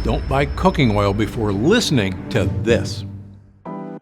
don't buy cooking oil before listening to this.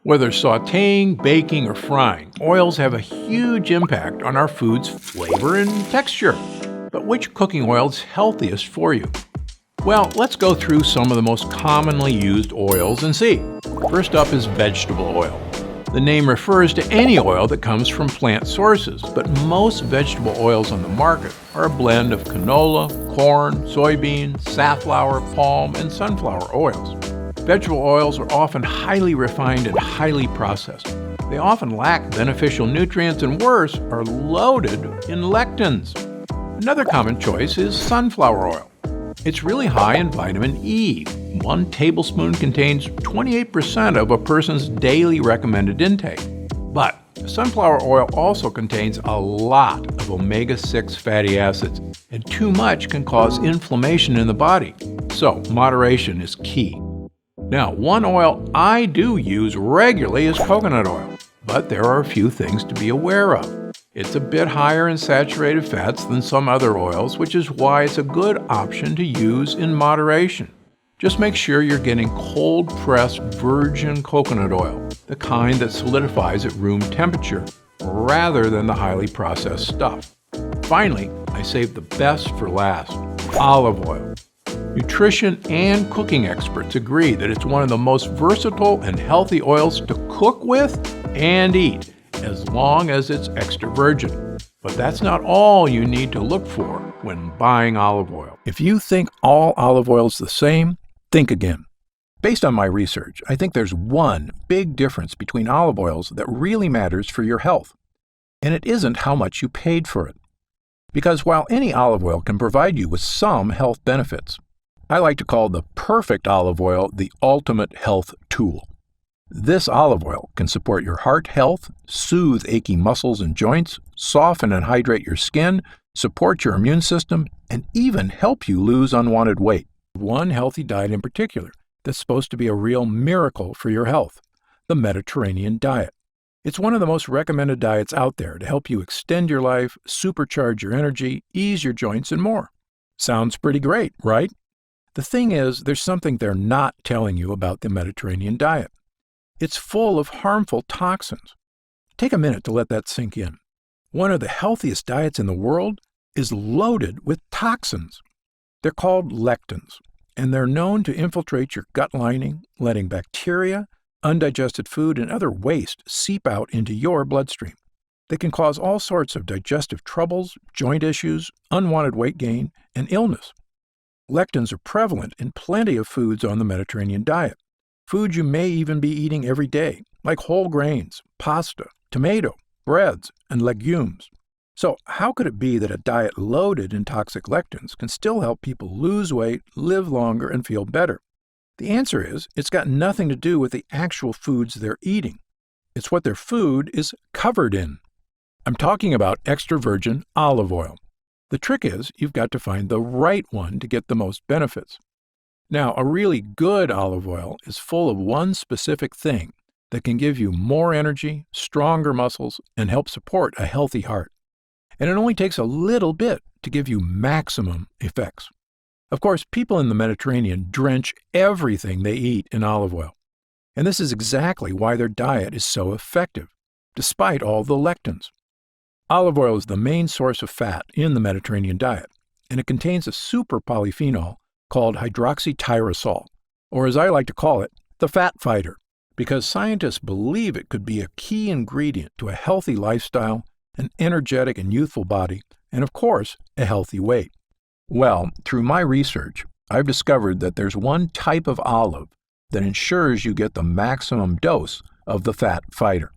Whether sautéing, baking, or frying, oils have a huge impact on our food's flavor and texture. But which cooking oil is healthiest for you? Well, let's go through some of the most commonly used oils and see. First up is vegetable oil. The name refers to any oil that comes from plant sources, but most vegetable oils on the market are a blend of canola, corn, soybean, safflower, palm, and sunflower oils. Vegetable oils are often highly refined and highly processed. They often lack beneficial nutrients and worse, are loaded in lectins. Another common choice is sunflower oil. It's really high in vitamin E. 1 tablespoon contains 28% of a person's daily recommended intake. But sunflower oil also contains a lot of omega-6 fatty acids, and too much can cause inflammation in the body. So, moderation is key. Now, one oil I do use regularly is coconut oil, but there are a few things to be aware of. It's a bit higher in saturated fats than some other oils, which is why it's a good option to use in moderation. Just make sure you're getting cold-pressed virgin coconut oil, the kind that solidifies at room temperature, rather than the highly processed stuff. Finally, I saved the best for last, olive oil. Nutrition and cooking experts agree that it's one of the most versatile and healthy oils to cook with and eat, as long as it's extra virgin. But that's not all you need to look for when buying olive oil. If you think all olive oil is the same, think again. Based on my research, I think there's one big difference between olive oils that really matters for your health, and it isn't how much you paid for it. Because while any olive oil can provide you with some health benefits, I like to call the perfect olive oil the ultimate health tool. This olive oil can support your heart health, soothe achy muscles and joints, soften and hydrate your skin, support your immune system, and even help you lose unwanted weight. One healthy diet in particular that's supposed to be a real miracle for your health, the Mediterranean diet. It's one of the most recommended diets out there to help you extend your life, supercharge your energy, ease your joints, and more. Sounds pretty great, right? The thing is, there's something they're not telling you about the Mediterranean diet. It's full of harmful toxins. Take a minute to let that sink in. One of the healthiest diets in the world is loaded with toxins. They're called lectins, and they're known to infiltrate your gut lining, letting bacteria, undigested food, and other waste seep out into your bloodstream. They can cause all sorts of digestive troubles, joint issues, unwanted weight gain, and illness. Lectins are prevalent in plenty of foods on the Mediterranean diet. Foods you may even be eating every day, like whole grains, pasta, tomato, breads, and legumes. So how could it be that a diet loaded in toxic lectins can still help people lose weight, live longer, and feel better? The answer is, it's got nothing to do with the actual foods they're eating. It's what their food is covered in. I'm talking about extra virgin olive oil. The trick is, you've got to find the right one to get the most benefits. Now, a really good olive oil is full of one specific thing that can give you more energy, stronger muscles, and help support a healthy heart. And it only takes a little bit to give you maximum effects. Of course, people in the Mediterranean drench everything they eat in olive oil. And this is exactly why their diet is so effective, despite all the lectins. Olive oil is the main source of fat in the Mediterranean diet, and it contains a super polyphenol called hydroxytyrosol, or as I like to call it, the fat fighter, because scientists believe it could be a key ingredient to a healthy lifestyle, an energetic and youthful body, and of course, a healthy weight. Well, through my research, I've discovered that there's one type of olive that ensures you get the maximum dose of the fat fighter.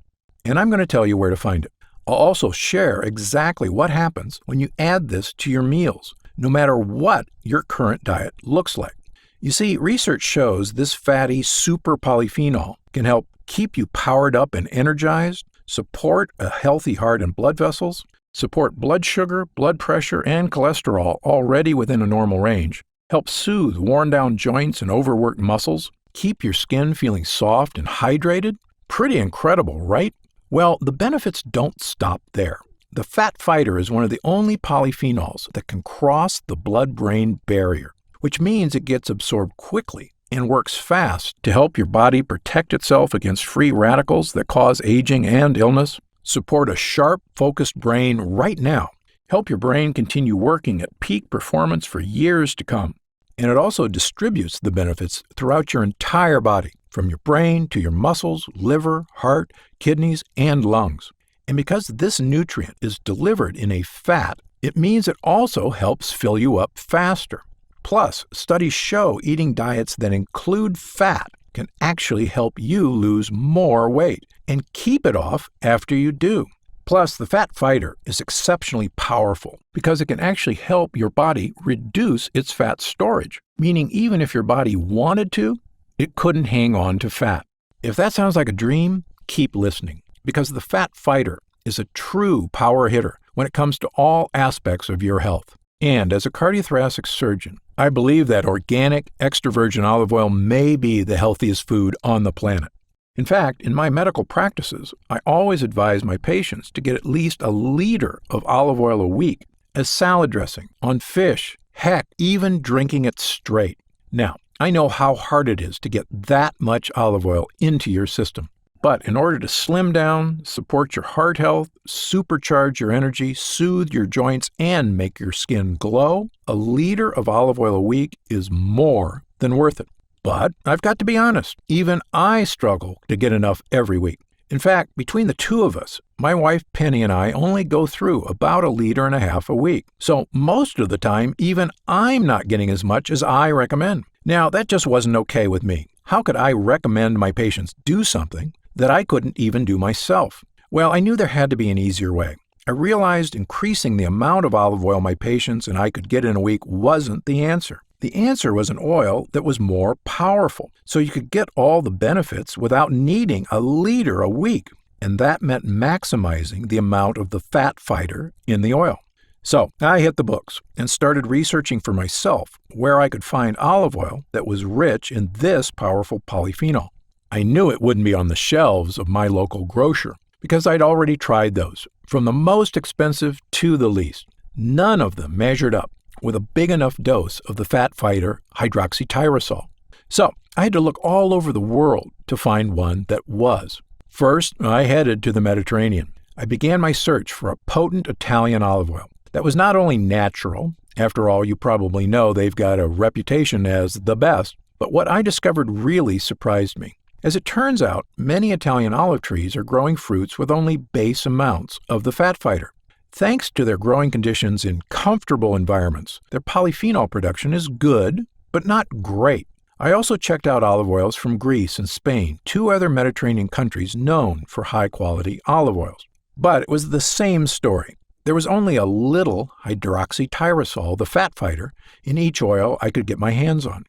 And I'm going to tell you where to find it. I'll also share exactly what happens when you add this to your meals, no matter what your current diet looks like. You see, research shows this fatty super polyphenol can help keep you powered up and energized, support a healthy heart and blood vessels, support blood sugar, blood pressure, and cholesterol already within a normal range, help soothe worn-down joints and overworked muscles, keep your skin feeling soft and hydrated. Pretty incredible, right? Well, the benefits don't stop there. The fat fighter is one of the only polyphenols that can cross the blood-brain barrier, which means it gets absorbed quickly and works fast to help your body protect itself against free radicals that cause aging and illness, support a sharp, focused brain right now, help your brain continue working at peak performance for years to come. And it also distributes the benefits throughout your entire body, from your brain to your muscles, liver, heart, kidneys, and lungs. And because this nutrient is delivered in a fat, it means it also helps fill you up faster. Plus, studies show eating diets that include fat can actually help you lose more weight and keep it off after you do. Plus, the fat fighter is exceptionally powerful because it can actually help your body reduce its fat storage, meaning even if your body wanted to, it couldn't hang on to fat. If that sounds like a dream, keep listening, because the fat fighter is a true power hitter when it comes to all aspects of your health. And as a cardiothoracic surgeon, I believe that organic extra virgin olive oil may be the healthiest food on the planet. In fact, in my medical practices, I always advise my patients to get at least a liter of olive oil a week as salad dressing, on fish, heck, even drinking it straight. Now, I know how hard it is to get that much olive oil into your system. But in order to slim down, support your heart health, supercharge your energy, soothe your joints, and make your skin glow, a liter of olive oil a week is more than worth it. But I've got to be honest, even I struggle to get enough every week. In fact, between the two of us, my wife Penny and I only go through about 1.5 liters a week. So most of the time, even I'm not getting as much as I recommend. Now, that just wasn't okay with me. How could I recommend my patients do something that I couldn't even do myself? Well, I knew there had to be an easier way. I realized increasing the amount of olive oil my patients and I could get in a week wasn't the answer. The answer was an oil that was more powerful, so you could get all the benefits without needing 1 liter a week, and that meant maximizing the amount of the fat fighter in the oil. So I hit the books and started researching for myself where I could find olive oil that was rich in this powerful polyphenol. I knew it wouldn't be on the shelves of my local grocer because I'd already tried those, from the most expensive to the least. None of them measured up with a big enough dose of the fat fighter hydroxytyrosol. So I had to look all over the world to find one that was. First, I headed to the Mediterranean. I began my search for a potent Italian olive oil that was not only natural, after all, you probably know they've got a reputation as the best, but what I discovered really surprised me. As it turns out, many Italian olive trees are growing fruits with only base amounts of the fat fighter. Thanks to their growing conditions in comfortable environments, their polyphenol production is good, but not great. I also checked out olive oils from Greece and Spain, 2 other Mediterranean countries known for high-quality olive oils. But it was the same story. There was only a little hydroxytyrosol, the fat fighter, in each oil I could get my hands on.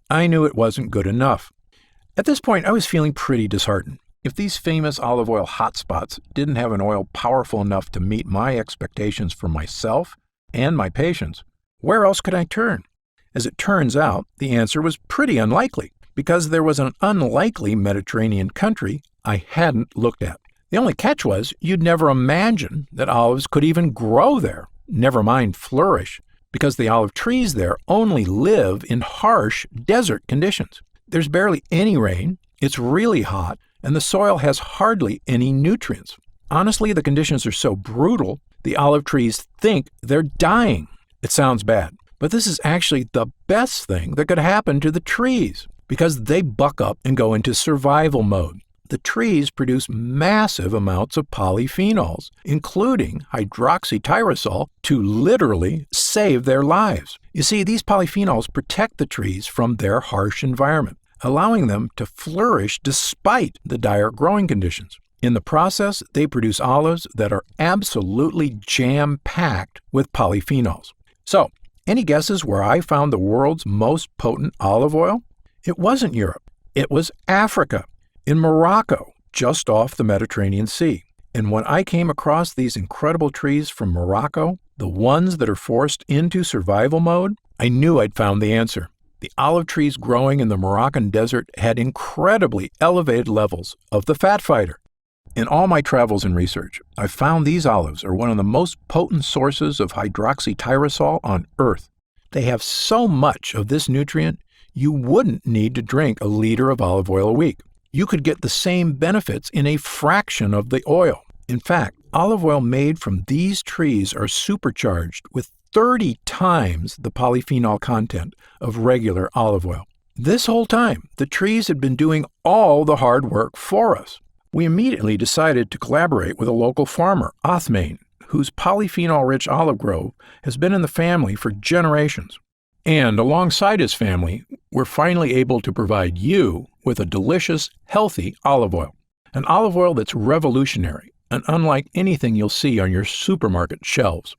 I knew it wasn't good enough. At this point, I was feeling pretty disheartened. If these famous olive oil hotspots didn't have an oil powerful enough to meet my expectations for myself and my patients, where else could I turn? As it turns out, the answer was pretty unlikely, because there was an unlikely Mediterranean country I hadn't looked at. The only catch was you'd never imagine that olives could even grow there, never mind flourish, because the olive trees there only live in harsh desert conditions. There's barely any rain, it's really hot, and the soil has hardly any nutrients. Honestly, the conditions are so brutal, the olive trees think they're dying. It sounds bad, but this is actually the best thing that could happen to the trees, because they buck up and go into survival mode. The trees produce massive amounts of polyphenols, including hydroxytyrosol, to literally save their lives. You see, these polyphenols protect the trees from their harsh environment, allowing them to flourish despite the dire growing conditions. In the process, they produce olives that are absolutely jam-packed with polyphenols. So, any guesses where I found the world's most potent olive oil? It wasn't Europe. It was Africa, in Morocco, just off the Mediterranean Sea. And when I came across these incredible trees from Morocco, the ones that are forced into survival mode, I knew I'd found the answer. The olive trees growing in the Moroccan desert had incredibly elevated levels of the fat fighter. In all my travels and research, I've found these olives are one of the most potent sources of hydroxytyrosol on Earth. They have so much of this nutrient, you wouldn't need to drink a liter of olive oil a week. You could get the same benefits in a fraction of the oil. In fact, olive oil made from these trees are supercharged with 30 times the polyphenol content of regular olive oil. This whole time, the trees had been doing all the hard work for us. We immediately decided to collaborate with a local farmer, Othmain, whose polyphenol-rich olive grove has been in the family for generations. And alongside his family, we're finally able to provide you with a delicious, healthy olive oil. An olive oil that's revolutionary and unlike anything you'll see on your supermarket shelves.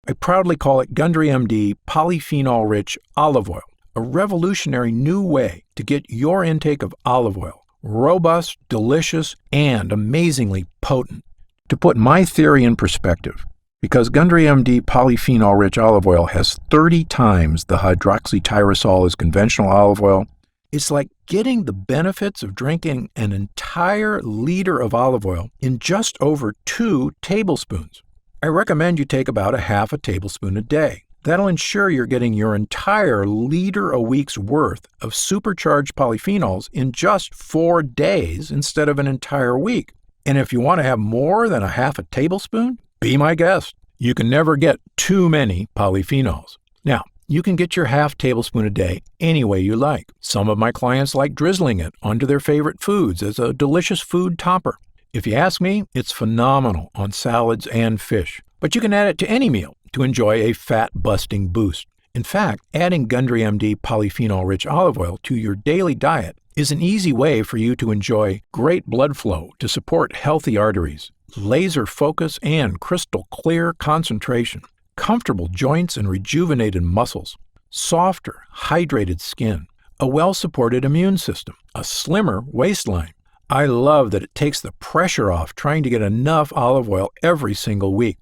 I proudly call it Gundry MD Polyphenol-Rich Olive Oil, a revolutionary new way to get your intake of olive oil. Robust, delicious, and amazingly potent. To put my theory in perspective, because Gundry MD Polyphenol-Rich Olive Oil has 30 times the hydroxytyrosol as conventional olive oil, it's like getting the benefits of drinking an entire liter of olive oil in just over 2 tablespoons. I recommend you take about a half a tablespoon a day. That'll ensure you're getting your entire liter a week's worth of supercharged polyphenols in just 4 days instead of an entire week. And if you want to have more than a half a tablespoon, be my guest. You can never get too many polyphenols. Now, you can get your half tablespoon a day any way you like. Some of my clients like drizzling it onto their favorite foods as a delicious food topper. If you ask me, it's phenomenal on salads and fish. But you can add it to any meal to enjoy a fat-busting boost. In fact, adding Gundry MD Polyphenol-Rich Olive Oil to your daily diet is an easy way for you to enjoy great blood flow to support healthy arteries, laser focus and crystal clear concentration, comfortable joints and rejuvenated muscles, softer, hydrated skin, a well-supported immune system, a slimmer waistline. I love that it takes the pressure off trying to get enough olive oil every single week.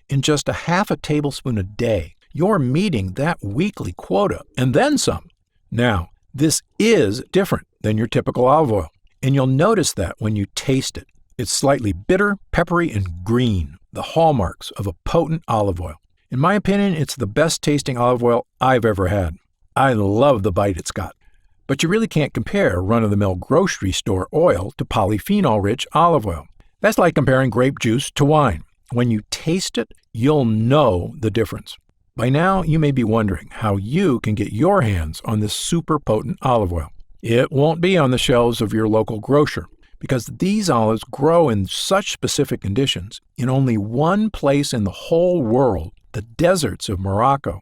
In just a half a tablespoon a day, you're meeting that weekly quota and then some. Now, this is different than your typical olive oil, and you'll notice that when you taste it. It's slightly bitter, peppery, and green, the hallmarks of a potent olive oil. In my opinion, it's the best tasting olive oil I've ever had. I love the bite it's got. But you really can't compare run-of-the-mill grocery store oil to polyphenol-rich olive oil. That's like comparing grape juice to wine. When you taste it, you'll know the difference. By now, you may be wondering how you can get your hands on this super potent olive oil. It won't be on the shelves of your local grocer because these olives grow in such specific conditions in only one place in the whole world, the deserts of Morocco.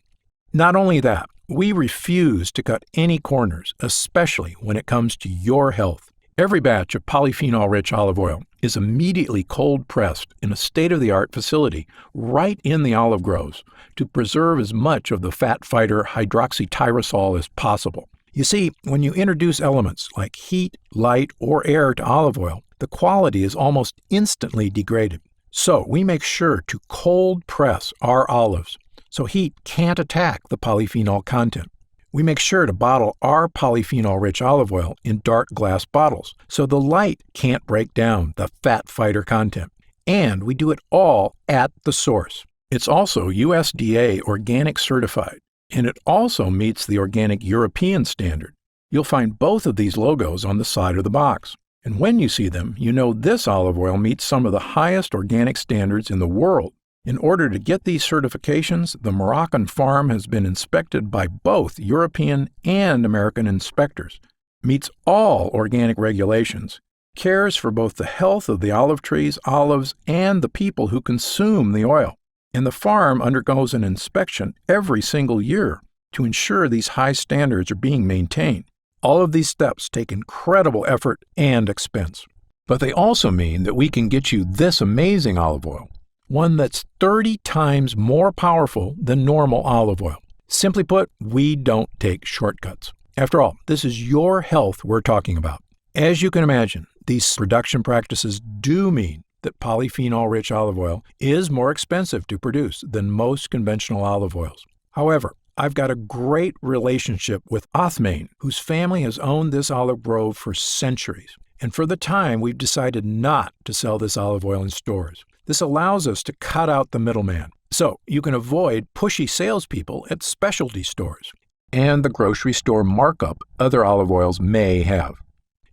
Not only that, we refuse to cut any corners, especially when it comes to your health. Every batch of polyphenol-rich olive oil is immediately cold-pressed in a state-of-the-art facility right in the olive groves to preserve as much of the fat fighter hydroxytyrosol as possible. You see, when you introduce elements like heat, light, or air to olive oil, the quality is almost instantly degraded. So we make sure to cold-press our olives so heat can't attack the polyphenol content. We make sure to bottle our polyphenol-rich olive oil in dark glass bottles so the light can't break down the fat fighter content. And we do it all at the source. It's also USDA organic certified, and it also meets the organic European standard. You'll find both of these logos on the side of the box. And when you see them, you know this olive oil meets some of the highest organic standards in the world. In order to get these certifications, the Moroccan farm has been inspected by both European and American inspectors, meets all organic regulations, cares for both the health of the olive trees, olives, and the people who consume the oil. And the farm undergoes an inspection every single year to ensure these high standards are being maintained. All of these steps take incredible effort and expense. But they also mean that we can get you this amazing olive oil, one that's 30 times more powerful than normal olive oil. Simply put, we don't take shortcuts. After all, this is your health we're talking about. As you can imagine, these production practices do mean that polyphenol-rich olive oil is more expensive to produce than most conventional olive oils. However, I've got a great relationship with Othmain, whose family has owned this olive grove for centuries. And for the time, we've decided not to sell this olive oil in stores. This allows us to cut out the middleman So you can avoid pushy salespeople at specialty stores and the grocery store markup other olive oils may have.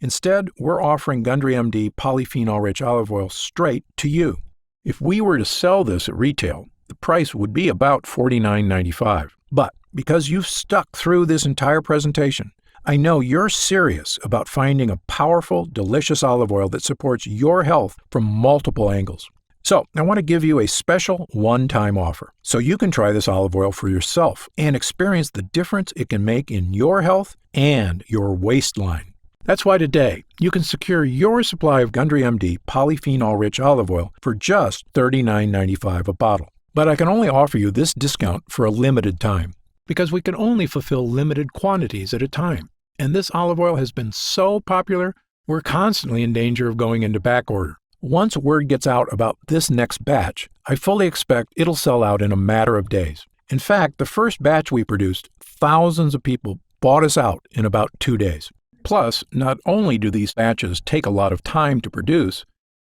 Instead, we're offering Gundry MD polyphenol-rich olive oil straight to you. If we were to sell this at retail, the price would be about $49.95. But because you've stuck through this entire presentation, I know you're serious about finding a powerful, delicious olive oil that supports your health from multiple angles. So I want to give you a special one-time offer so you can try this olive oil for yourself and experience the difference it can make in your health and your waistline. That's why today you can secure your supply of Gundry MD polyphenol-rich olive oil for just $39.95 a bottle. But I can only offer you this discount for a limited time because we can only fulfill limited quantities at a time. And this olive oil has been so popular, we're constantly in danger of going into back order. Once word gets out about this next batch, I fully expect it'll sell out in a matter of days. In fact, the first batch we produced, thousands of people bought us out in about 2 days. Plus, not only do these batches take a lot of time to produce,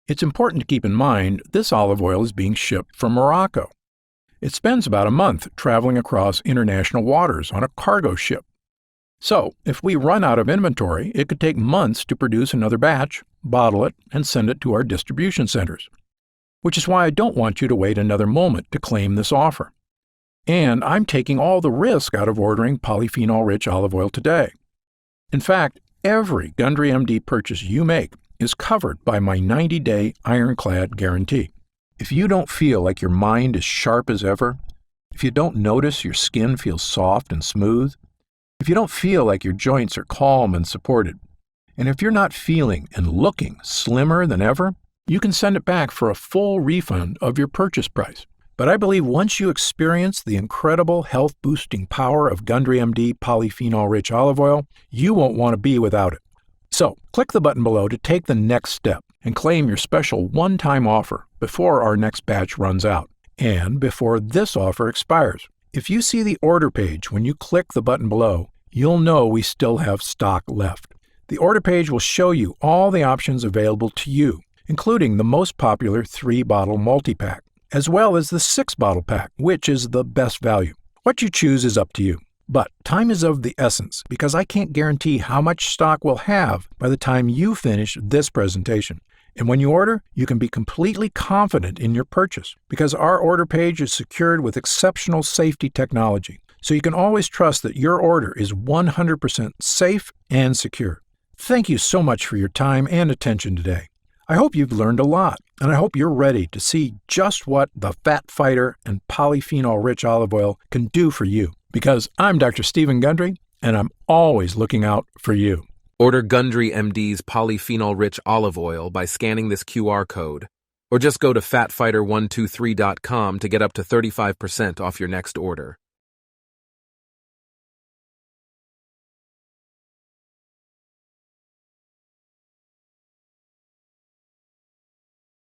it's important to keep in mind this olive oil is being shipped from Morocco. It spends about a month traveling across international waters on a cargo ship. So, if we run out of inventory, it could take months to produce another batch, bottle it, and send it to our distribution centers. Which is why I don't want you to wait another moment to claim this offer. And I'm taking all the risk out of ordering polyphenol-rich olive oil today. In fact, every Gundry MD purchase you make is covered by my 90-day ironclad guarantee. If you don't feel like your mind is sharp as ever, if you don't notice your skin feels soft and smooth, if you don't feel like your joints are calm and supported, and if you're not feeling and looking slimmer than ever, you can send it back for a full refund of your purchase price. But I believe once you experience the incredible health-boosting power of Gundry MD polyphenol-rich olive oil, you won't want to be without it. So, click the button below to take the next step and claim your special one-time offer before our next batch runs out and before this offer expires. If you see the order page when you click the button below, you'll know we still have stock left. The order page will show you all the options available to you, including the most popular 3-bottle multi-pack, as well as the 6-bottle pack, which is the best value. What you choose is up to you. But time is of the essence because I can't guarantee how much stock we'll have by the time you finish this presentation. And when you order, you can be completely confident in your purchase because our order page is secured with exceptional safety technology. So you can always trust that your order is 100% safe and secure. Thank you so much for your time and attention today. I hope you've learned a lot, and I hope you're ready to see just what the Fat Fighter and polyphenol-rich olive oil can do for you. Because I'm Dr. Stephen Gundry, and I'm always looking out for you. Order Gundry MD's polyphenol-rich olive oil by scanning this QR code, or just go to fatfighter123.com to get up to 35% off your next order.